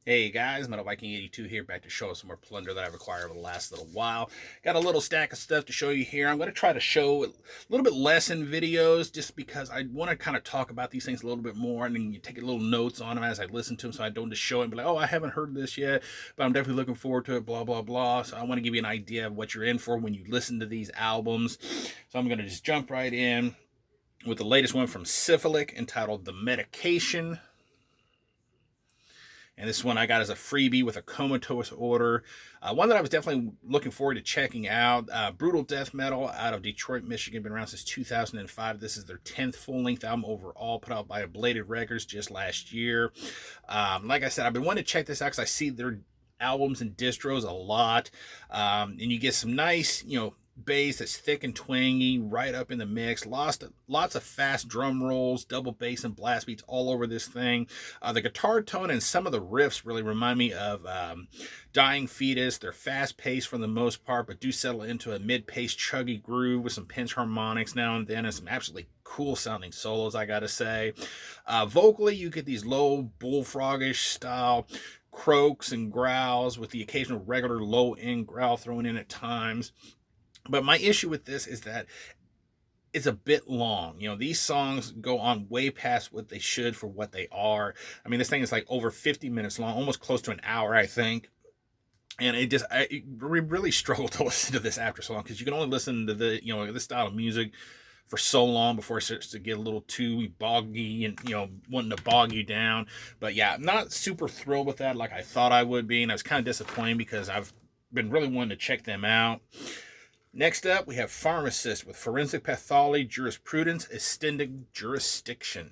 Hey guys, Metal Viking 82 here, back to show some more plunder that I've acquired over the last little while. Got a little stack of stuff to show you here. I'm going to try to show a little bit less in videos just because I want to kind of talk about these things a little bit more and then you take little notes on them as I listen to them so I don't just show it and be like, oh, I haven't heard this yet, but I'm definitely looking forward to it, blah, blah, blah. So I want to give you an idea of what you're in for when you listen to these albums. So I'm going to just jump right in with the latest one from Syphilic entitled The Medication. And this one I got as a freebie with a comatose order. One that I was definitely looking forward to checking out. Brutal death metal out of Detroit, Michigan. Been around since 2005. This is their 10th full-length album overall, put out by Ablated Records just last year. Like I said, I've been wanting to check this out because I see their albums and distros a lot. And you get some nice, bass that's thick and twangy right up in the mix. Lots of fast drum rolls, double bass and blast beats all over this thing. The guitar tone and some of the riffs really remind me of Dying Fetus. They're fast paced for the most part, but do settle into a mid-paced chuggy groove with some pinch harmonics now and then and some absolutely cool sounding solos, I gotta say. Vocally, you get these low bullfrogish style croaks and growls with the occasional regular low end growl thrown in at times. But my issue with this is that it's a bit long. These songs go on way past what they should for what they are. I mean, this thing is like over 50 minutes long, almost close to an hour, I think. And I really struggle to listen to this after so long because you can only listen to this style of music for so long before it starts to get a little too boggy and, wanting to bog you down. But yeah, I'm not super thrilled with that like I thought I would be. And I was kind of disappointed because I've been really wanting to check them out. Next up, we have Pharmacist with Forensic Pathology, Jurisprudence, Extended Jurisdiction.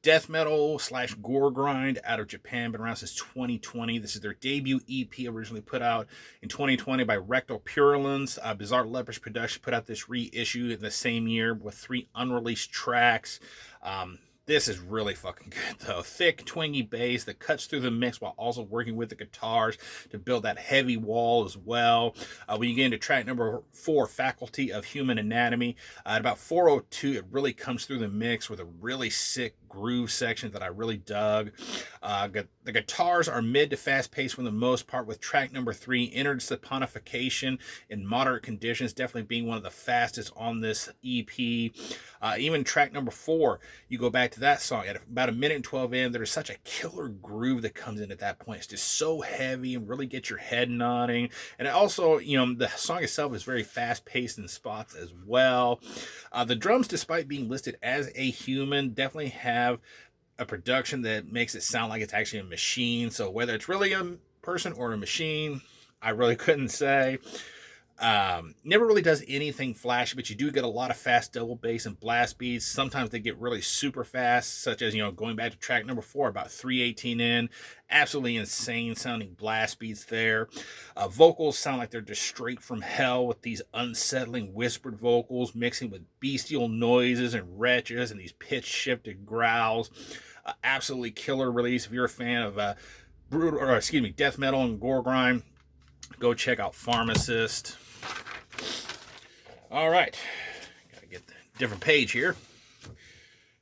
Death metal / gore grind out of Japan, been around since 2020. This is their debut EP, originally put out in 2020 by Rectal Purulence. Bizarre Leprous Production put out this reissue in the same year with 3 unreleased tracks. This is really fucking good, though. Thick, twangy bass that cuts through the mix while also working with the guitars to build that heavy wall as well. When you get into track number 4, Faculty of Human Anatomy, at about 4:02, it really comes through the mix with a really sick groove section that I really dug. The guitars are mid to fast paced for the most part, with track number 3, Entered Saponification, in moderate conditions, definitely being one of the fastest on this EP. Even track number 4, you go back to that song at about a minute and 12 in, there's such a killer groove that comes in at that point. It's just so heavy and really gets your head nodding. And it also, the song itself is very fast paced in spots as well. The drums, despite being listed as a human, definitely have a production that makes it sound like it's actually a machine. So whether it's really a person or a machine, I really couldn't say. Never really does anything flashy, but you do get a lot of fast double bass and blast beats. Sometimes they get really super fast, such as, going back to track number 4, about 3:18 in. Absolutely insane sounding blast beats there. Vocals sound like they're just straight from hell with these unsettling whispered vocals mixing with bestial noises and retches and these pitch shifted growls. Absolutely killer release. If you're a fan of death metal and gore grind, go check out Pharmacist. All right, gotta get the different page here.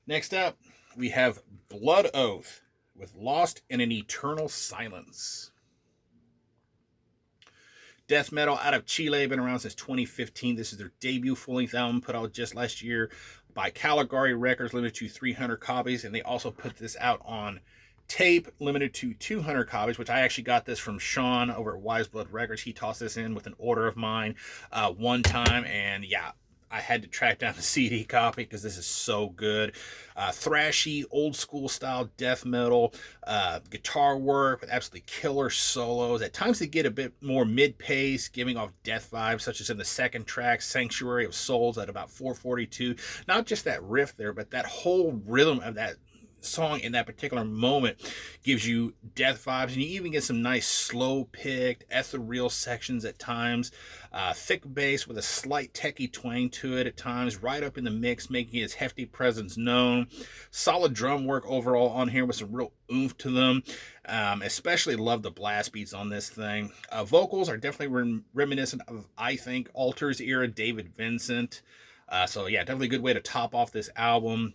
Next up, we have Blood Oath with Lost in an Eternal Silence. Death metal out of Chile, been around since 2015. This is their debut full-length album, put out just last year by Caligari Records, limited to 300 copies, and they also put this out on tape, limited to 200 copies, which I actually got this from Sean over at Wise Blood Records. He tossed this in with an order of mine one time, and yeah, I had to track down the CD copy because this is so good. Thrashy, old school style death metal, guitar work with absolutely killer solos. At times they get a bit more mid-pace, giving off death vibes, such as in the second track, Sanctuary of Souls, at about 4:42. Not just that riff there, but that whole rhythm of that song in that particular moment gives you death vibes, and you even get some nice slow picked ethereal sections at times. Thick bass with a slight techie twang to it at times, right up in the mix, making its hefty presence known. Solid drum work overall on here with some real oomph to them. Especially love the blast beats on this thing. Vocals are definitely reminiscent of, I think, Altars era David Vincent. So yeah, definitely a good way to top off this album.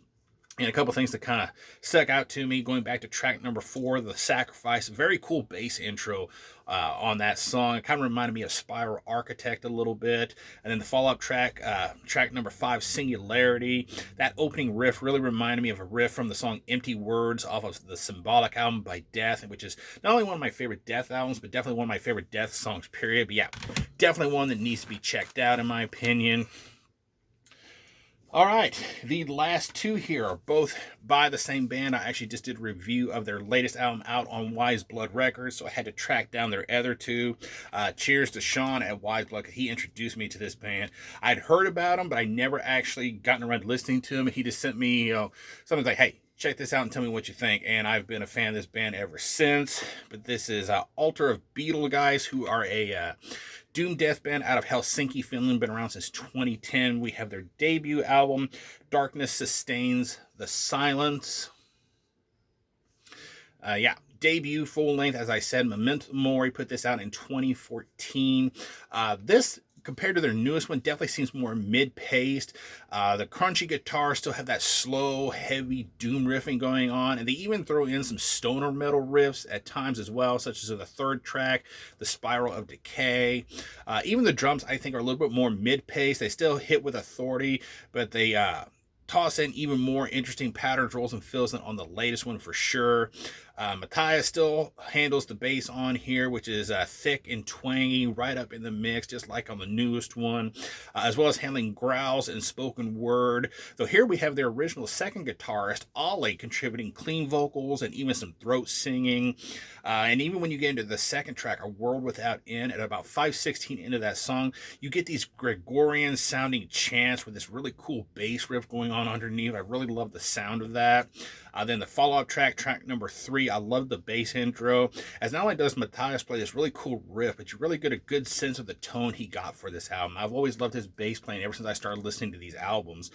And a couple things that kind of stuck out to me, going back to track number 4, The Sacrifice. Very cool bass intro on that song. It kind of reminded me of Spiral Architect a little bit. And then the follow-up track, track number 5, Singularity. That opening riff really reminded me of a riff from the song Empty Words off of the Symbolic album by Death, which is not only one of my favorite Death albums, but definitely one of my favorite Death songs, period. But yeah, definitely one that needs to be checked out, in my opinion. All right, the last two here are both by the same band. I actually just did a review of their latest album out on Wise Blood Records, so I had to track down their other two. Cheers to Sean at Wise Blood. He introduced me to this band. I'd heard about them, but I never actually gotten around to listening to them. He just sent me, something like, hey, check this out and tell me what you think. And I've been a fan of this band ever since. But this is Altar of Beetle guys, who are a doom death band out of Helsinki, Finland. Been around since 2010. We have their debut album, Darkness Sustains the Silence. Debut full length, as I said, Memento Mori. Put this out in 2014. This, compared to their newest one, definitely seems more mid-paced. The crunchy guitars still have that slow, heavy doom riffing going on, and they even throw in some stoner metal riffs at times as well, such as in the third track, The Spiral of Decay. Even the drums, I think, are a little bit more mid-paced. They still hit with authority, but they toss in even more interesting patterns, rolls, and fills than on the latest one for sure. Matthias still handles the bass on here, which is thick and twangy, right up in the mix, just like on the newest one, as well as handling growls and spoken word. Though here we have their original second guitarist, Ollie, contributing clean vocals and even some throat singing. And even when you get into the second track, A World Without End, at about 5:16 into that song, you get these Gregorian sounding chants with this really cool bass riff going on underneath. I really love the sound of that. Then the follow-up track, track number 3, I love the bass intro, as not only does Matthias play this really cool riff, but you really get a good sense of the tone he got for this album. I've always loved his bass playing ever since I started listening to these albums.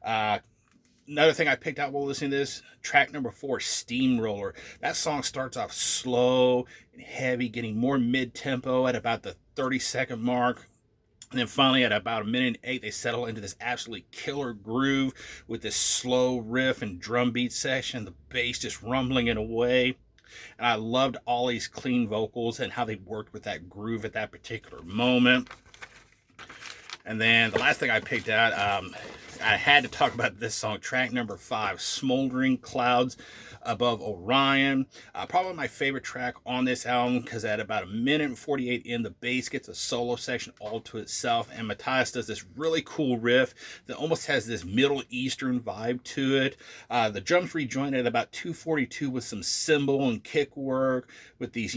Another thing I picked out while listening to this, track number 4, Steamroller. That song starts off slow and heavy, getting more mid-tempo at about the 30-second mark. And then finally, at about 1:08, they settle into this absolutely killer groove with this slow riff and drum beat section, the bass just rumbling it away. And I loved Ollie's clean vocals and how they worked with that groove at that particular moment. And then the last thing I picked out, I had to talk about this song, track number 5, Smoldering Clouds Above Orion. Probably my favorite track on this album, because at about 1:48 in, the bass gets a solo section all to itself, and Matthias does this really cool riff that almost has this Middle Eastern vibe to it. The drums rejoin at about 2:42 with some cymbal and kick work with these,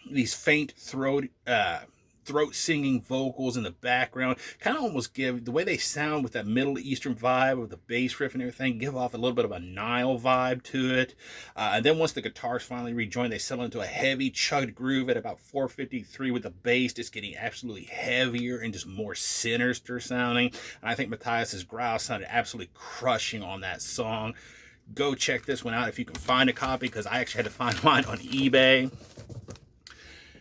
these faint throat singing vocals in the background. Kind of almost give, the way they sound with that Middle Eastern vibe with the bass riff and everything, give off a little bit of a Nile vibe to it. And then once the guitars finally rejoin, they settle into a heavy chugged groove at about 4:53 with the bass just getting absolutely heavier and just more sinister sounding. And I think Matthias's growl sounded absolutely crushing on that song. Go check this one out if you can find a copy, because I actually had to find mine on eBay.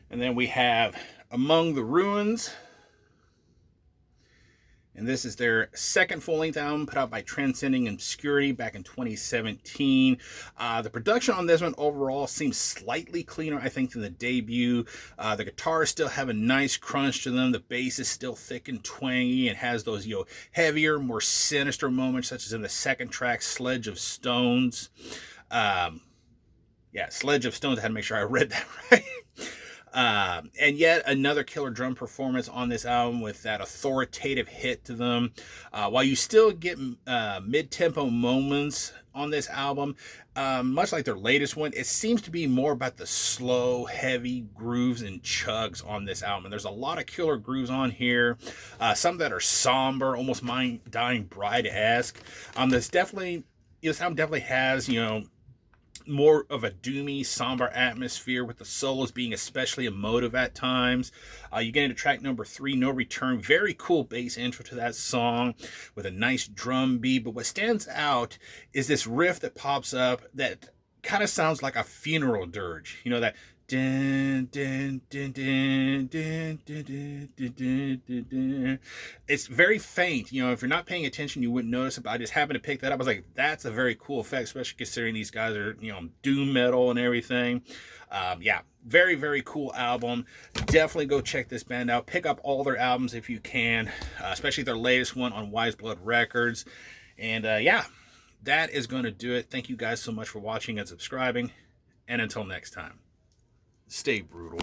And then we have Among the Ruins, and this is their second full-length album put out by Transcending Obscurity back in 2017. The production on this one overall seems slightly cleaner, I think, than the debut. The guitars still have a nice crunch to them. The bass is still thick and twangy and has those heavier, more sinister moments, such as in the second track, Sledge of Stones. Sledge of Stones. I had to make sure I read that right. And yet another killer drum performance on this album with that authoritative hit to them. While you still get mid-tempo moments on this album, much like their latest one, it seems to be more about the slow, heavy grooves and chugs on this album. And there's a lot of killer grooves on here, some that are somber, almost Mind Dying Bride-esque. This album definitely has, more of a doomy, somber atmosphere, with the solos being especially emotive at times. You get into track number 3, No Return. Very cool bass intro to that song with a nice drum beat. But what stands out is this riff that pops up that kind of sounds like a funeral dirge. That Dun, dun, dun, dun, dun, dun, dun, dun, dun, dun, dun. It's very faint. You know, if you're not paying attention, you wouldn't notice it. But I just happened to pick that up. I was like, that's a very cool effect, especially considering these guys are, you know, doom metal and everything. Yeah, very, very cool album. Definitely go check this band out. Pick up all their albums if you can, especially their latest one on Wise Blood Records. And yeah, that is going to do it. Thank you guys so much for watching and subscribing. And until next time, stay brutal.